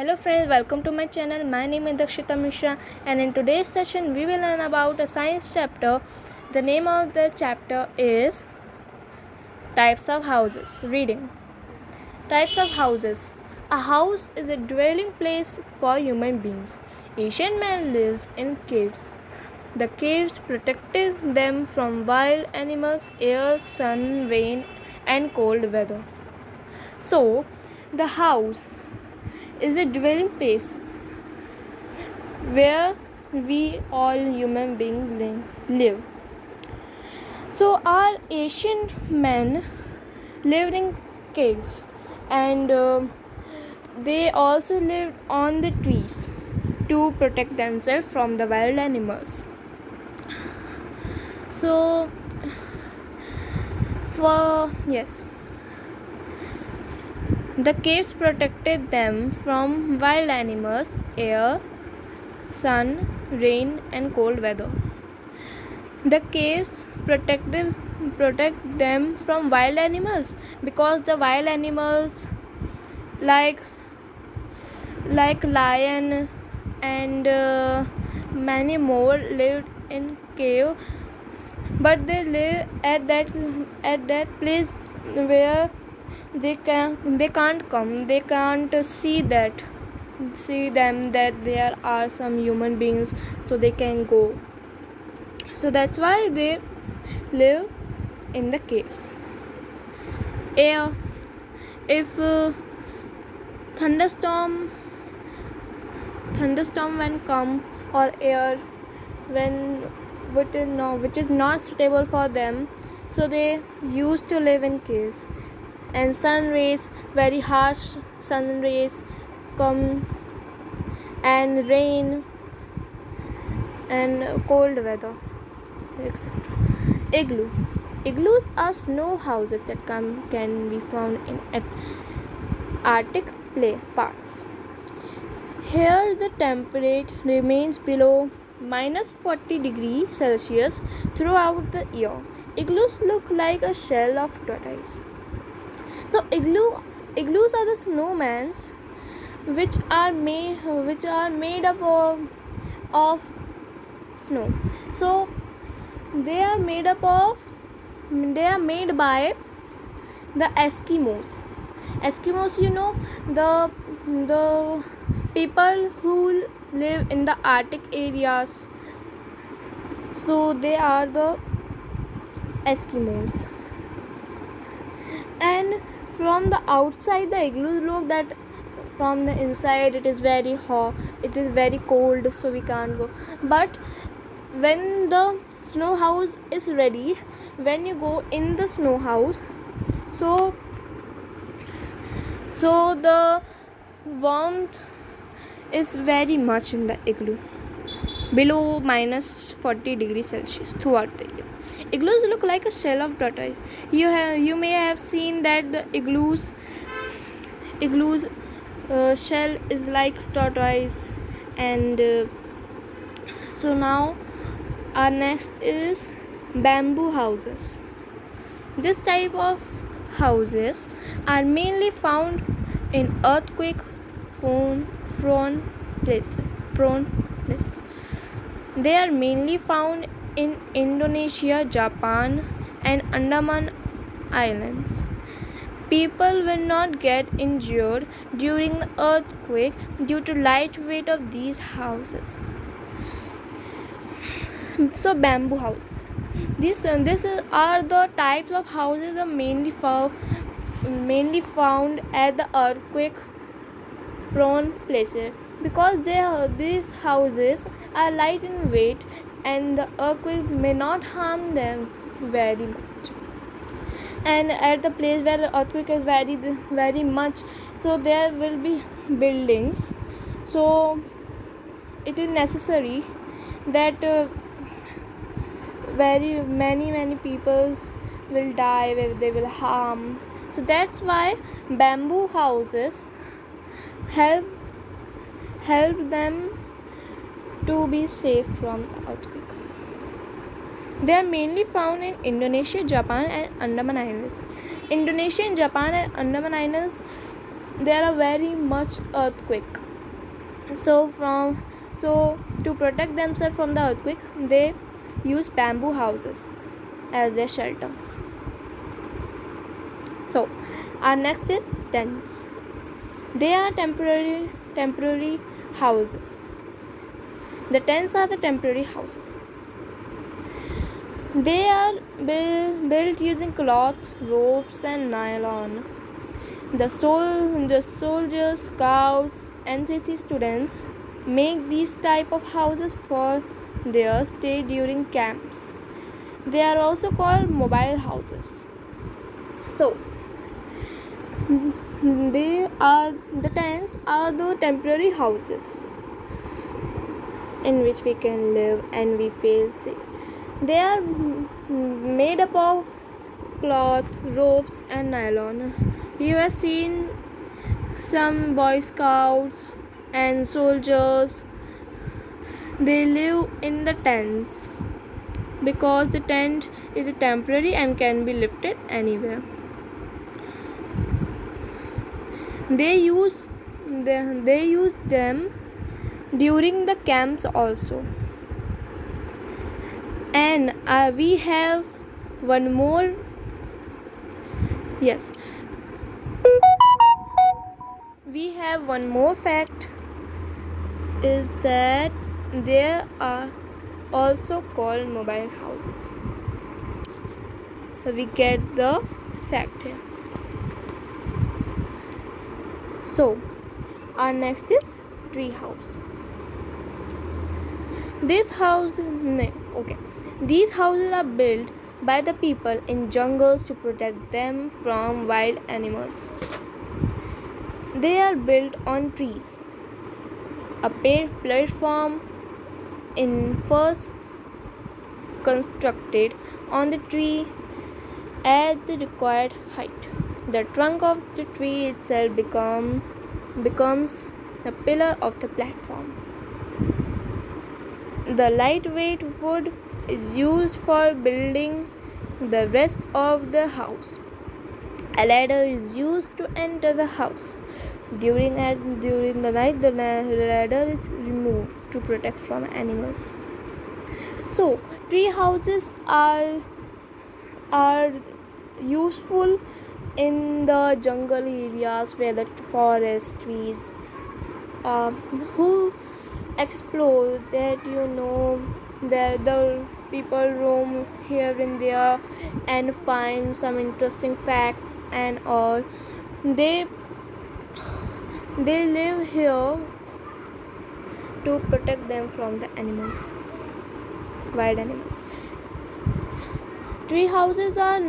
Hello friends, welcome to my channel. My name is Dakshita Mishra and in today's session we will learn about a science chapter. The name of the chapter is Types of Houses. Reading. Types of houses. A house is a dwelling place for human beings. Ancient man lives in caves. The caves protected them from wild animals, air, sun, rain and cold weather. So, the house is a dwelling place where we all human beings live. So our ancient men lived in caves and they also lived on the trees to protect themselves from the wild animals. So the caves protected them from wild animals, air, sun, rain and cold weather. The caves protect them from wild animals because the wild animals like lion and many more lived in cave, but they live at that place where they can't come, they can't see them that there are some human beings, so they can go. So that's why they live in the caves. Air. If thunderstorm when come, or air when which is not suitable for them, so they used to live in caves. And sun rays, very harsh sun rays come, and rain and cold weather, etc. Igloo. Igloos are snow houses that can be found in Arctic parts. Here the temperature remains below -40 degrees Celsius throughout the year. Igloos look like a shell of tortoise. So igloos are the snowmans which are made up of snow. So they are made by the Eskimos. The people who live in the Arctic areas. So they are the Eskimos. And from the outside the igloo look that from the inside it is very hot, it is very cold, so we can't go. But when the snow house is ready, when you go in the snow house, so the warmth is very much in the igloo, below -40 degrees Celsius throughout the year. Igloos look like a shell of tortoise. You may have seen that the igloo's shell is like tortoise. And so now our next is bamboo houses. This type of houses are mainly found in earthquake prone places. They are mainly found in Indonesia, Japan and Andaman Islands. People will not get injured during the earthquake due to light weight of these houses. So bamboo houses. These are the types of houses are mainly found at the earthquake prone places, because these houses are light in weight and the earthquake may not harm them very much. And at the place where the earthquake is very much, so there will be buildings, so it is necessary that very many peoples will die, they will harm. So that's why bamboo houses help them to be safe from earthquake. They are mainly found in Indonesia, Japan and Andaman Islands. Indonesia and Japan and Andaman Islands, there are very much earthquake. So to protect themselves from the earthquakes, they use bamboo houses as their shelter. So our next is tents. They are temporary houses. The tents are the temporary houses. They are built using cloth, ropes, and nylon. The soldiers, scouts, NCC students make these type of houses for their stay during camps. They are also called mobile houses. So the tents are the temporary houses in which we can live and we feel safe. They are made up of cloth, ropes, and nylon. You have seen some Boy Scouts and soldiers. They live in the tents because the tent is temporary and can be lifted anywhere. They use them during the camps also. And we have one more. Yes, we have one more fact is that there are also called mobile houses. We get the fact here. So our next is tree house. These houses are built by the people in jungles to protect them from wild animals. They are built on trees. A paved platform in first constructed on the tree at the required height. The trunk of the tree itself becomes the pillar of the platform. The lightweight wood is used for building the rest of the house. A ladder is used to enter the house. During the night, the ladder is removed to protect from animals. So, tree houses are useful in the jungle areas where the forest trees who explore that that the people roam here and there and find some interesting facts and all. They live here to protect them from the wild animals. Tree houses are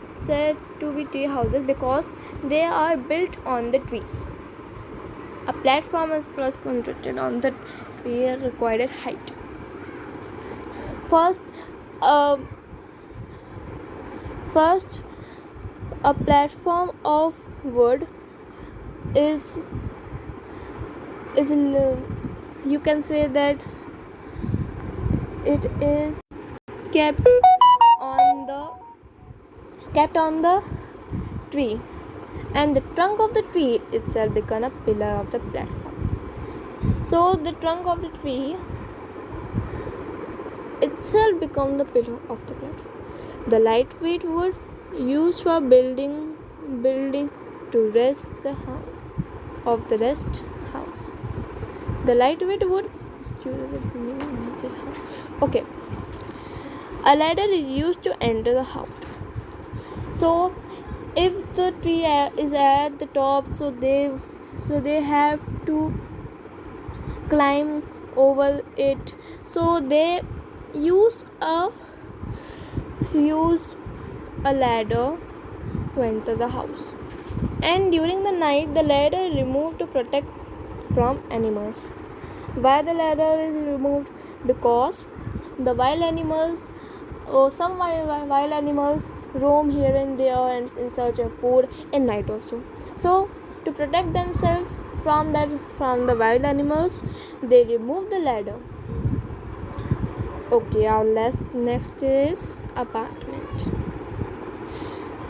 said to be tree houses because they are built on the trees. A platform is first constructed on the tree at required height. First, a platform of wood is you can say that it is kept on the tree, and the trunk of the tree itself become a pillar of the platform. So the trunk of the tree itself become the pillar of the platform. The lightweight wood used for building to rest of the rest house. The lightweight wood is used okay. A ladder is used to enter the house. So if the tree is at the top, so they have to climb over it. So they use a ladder to enter the house. And during the night, the ladder is removed to protect from animals. Why the ladder is removed? Because the wild animals or some wild animals roam here and there and in search of food in night also. So to protect themselves from the wild animals, they remove the ladder. Okay, our next is apartment.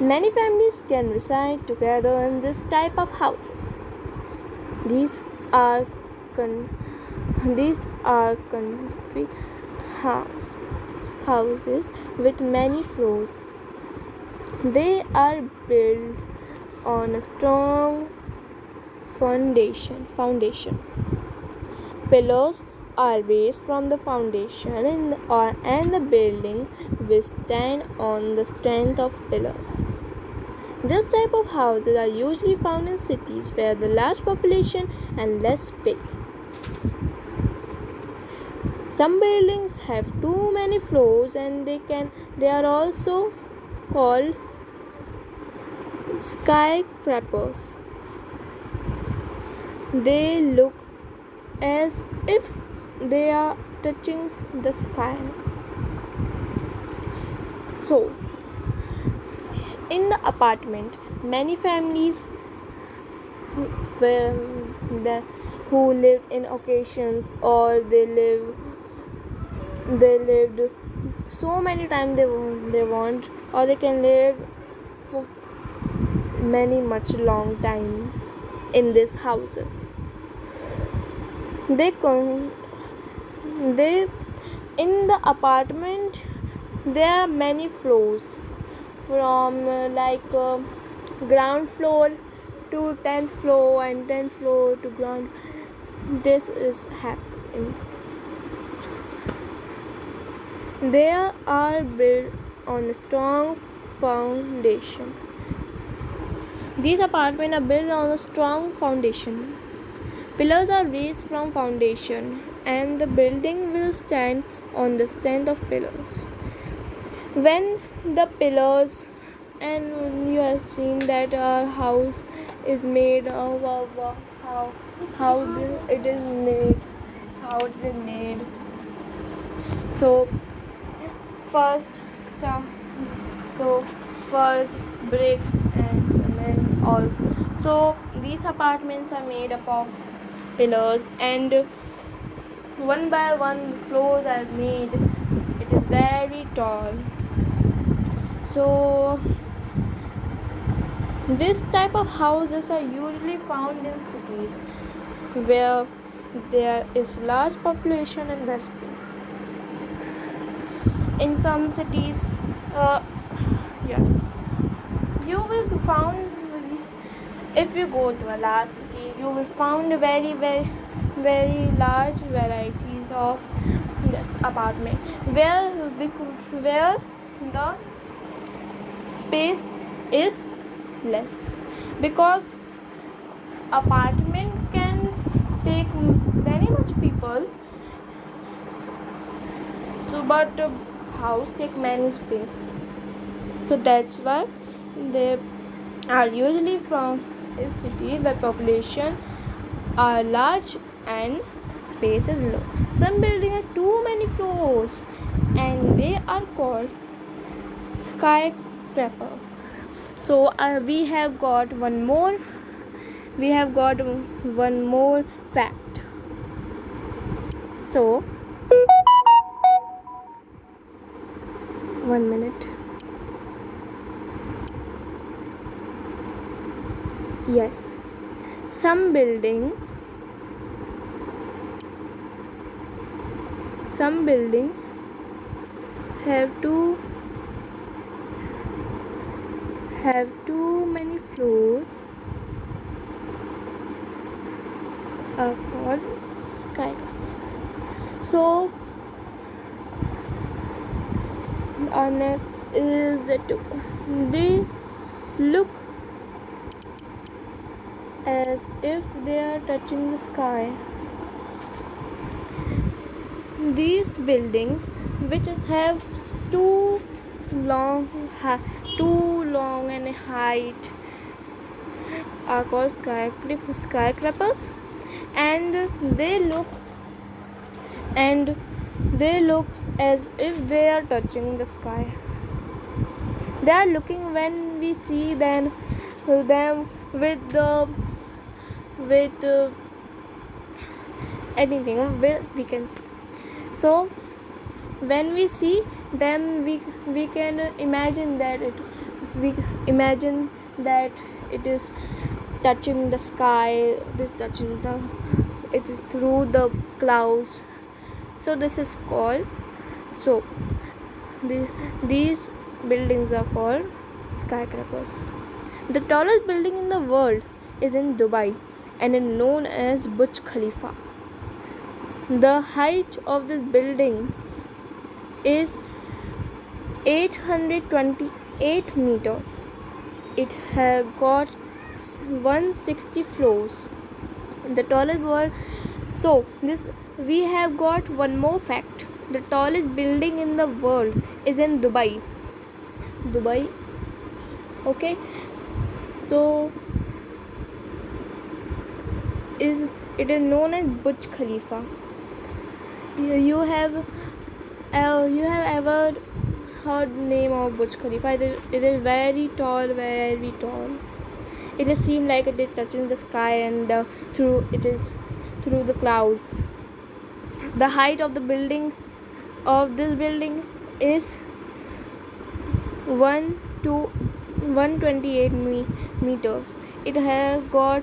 Many families can reside together in this type of houses. These are these are country houses with many floors. They are built on a strong foundation. Pillars are raised from the foundation and the building will stand on the strength of pillars. This type of houses are usually found in cities where the large population and less space. Some buildings have too many floors and they are also called skyscrapers. They look as if they are touching the sky. So, in the apartment, many families were who lived in occasions or they lived so many times they want or they can live for many much long time in these houses. They in the apartment there are many floors from ground floor to 10th floor and 10th floor to ground. This is happening. They are built on a strong foundation. These apartments are built on a strong foundation. Pillars are raised from foundation and the building will stand on the strength of pillars. When the pillars and you have seen that our house is made of how it is made. So first bricks and cement all. So these apartments are made up of pillars and one by one the floors are made. It is very tall. So this type of houses are usually found in cities where there is large population and less space. In some cities, yes, you will found if you go to a large city, you will find very large varieties of this apartment where the space is less because apartment can take very much people, so but house take many space, so that's why they are usually from a city where population are large and space is low. Some buildings have too many floors and they are called skyscrapers. So we have got one more fact. So 1 minute. Yes, some buildings have too many floors are called skyscraper. So our next is that they look as if they are touching the sky. These buildings which have too long and height are called skyscrapers and they look as if they are touching the sky. They are looking when we see them with anything we can see. So when we see them we can imagine that it is touching the sky, this touching the it through the clouds. So this is called, so these buildings are called skyscrapers. The tallest building in the world is in Dubai and is known as Burj Khalifa. The height of this building is 828 meters. It has got 160 floors. The tallest world. So this we have got one more fact. The tallest building in the world is in Dubai. Dubai. Okay. So it is known as Burj Khalifa. You have ever heard name of Burj Khalifa? It is very tall, very tall. It is seemed like it is touching the sky and through the clouds. The height of this building is 128 meters. It has got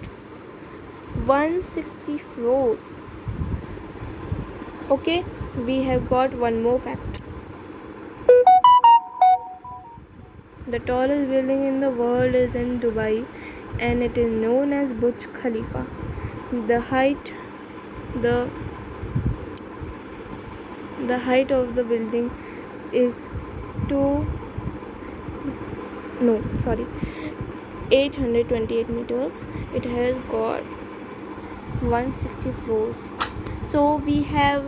160 floors. Okay, we have got one more fact. The tallest building in the world is in Dubai and it is known as Burj Khalifa. The height of the building is 828 meters. It has got 160 floors. So we have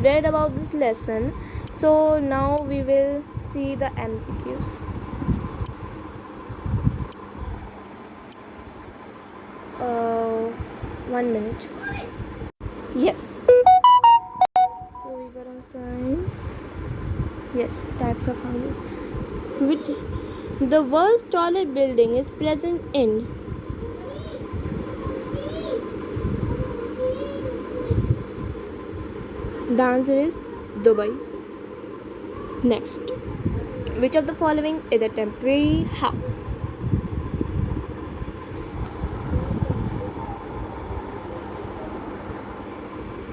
read about this lesson. So now we will see the MCQs. 1 minute. Yes. So we were on science. Yes, types of housing. Which the world's tallest building is present in? The answer is Dubai. Next, which of the following is a temporary house?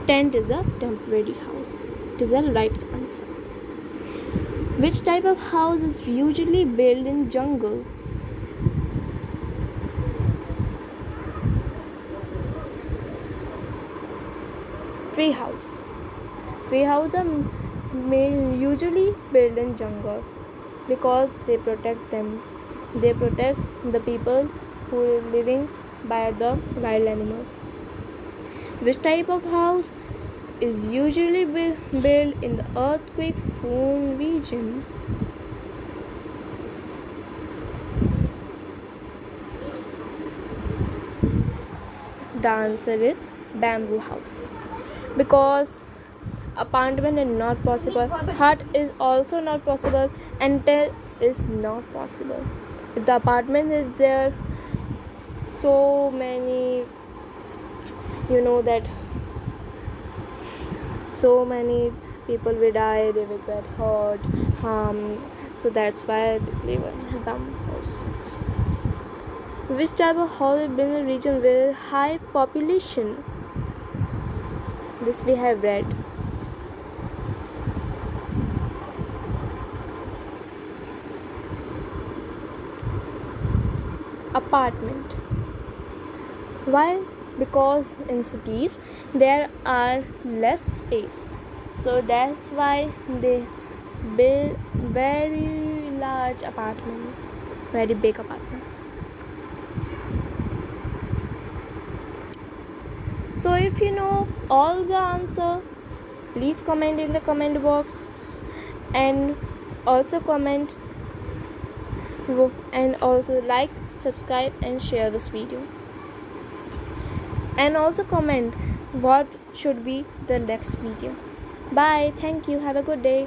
Tent is a temporary house. It is a right answer. Which type of house is usually built in jungle? Tree house. Tree houses are usually built in jungle because they protect them. They protect the people who are living by the wild animals. Which type of house is usually built in the earthquake-prone region? The answer is bamboo house. Because apartment is not possible, hut is also not possible, and tent is not possible. If the apartment is there, so many, that so many people will die, they will get hurt, harmed. So that's why they live in bamboo house. Which type of house is built in a region with high population? This we have read. Apartment. Why? Because in cities there are less space, so that's why they build very large apartments, very big apartments. So if you know all the answer, please comment in the comment box, and also comment and also like, subscribe and share this video, and also comment what should be the next video. Bye. Thank you. Have a good day.